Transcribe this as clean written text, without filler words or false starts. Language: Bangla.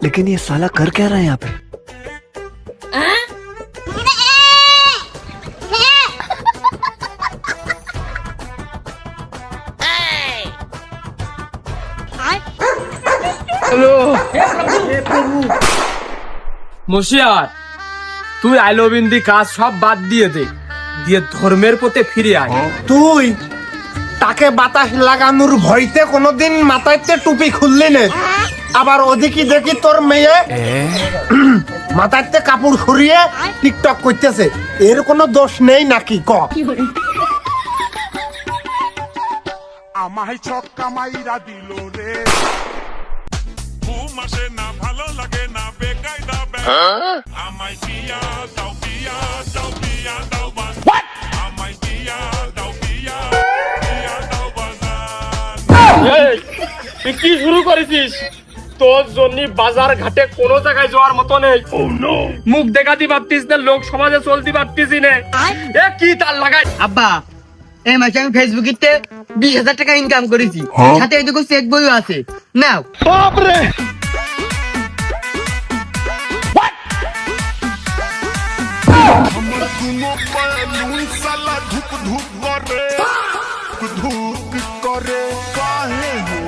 लेकिन ये साला कर क्या रहा है यहाँ पे? মুশিয়ার, তুই আইলোবিন্দি কাজ সব বাদ দিয়ে দে, দিয়ে ধর্মের পথে ফিরে আয়। তুই তাকে বাতাস লাগানোর ভয়তে কোনোদিন মাথায়তে টুপি খুললি না, আবার ওদিকে দেখি তোর মেয়ে মাথায়তে কাপড় সরিয়ে টিকটক করতেছে, এর কোনো দোষ নেই নাকি ক? আমায় ছক্কা মাইরা দিল রে, ঘুম আসে না, ভালো লাগে না, বেকায়দা আমায় পিয়া দাও, পিয়া দাও, পিয়া দাও বাস, আমায় পিয়া দাও, পিয়া পিয়া দাও বাজার। তুই কি শুরু করেছিস? তোর জন্য বাজার ঘাটে কোনো জায়গায় যাওয়ার মতো নেই। মুখ দেখাতে পারতিস না, লোক সমাজে চলতে পারতিস না। এ কি তার লাগাই? আব্বা, এই মাসে আমি ফেসবুকে 20,000 টাকা ইনকাম করেছি, সাথে এইটুকু চেক বইও আছে, নাও। हमर दुनो बैलून साला धुक धुक करे, धुक करे काहे हो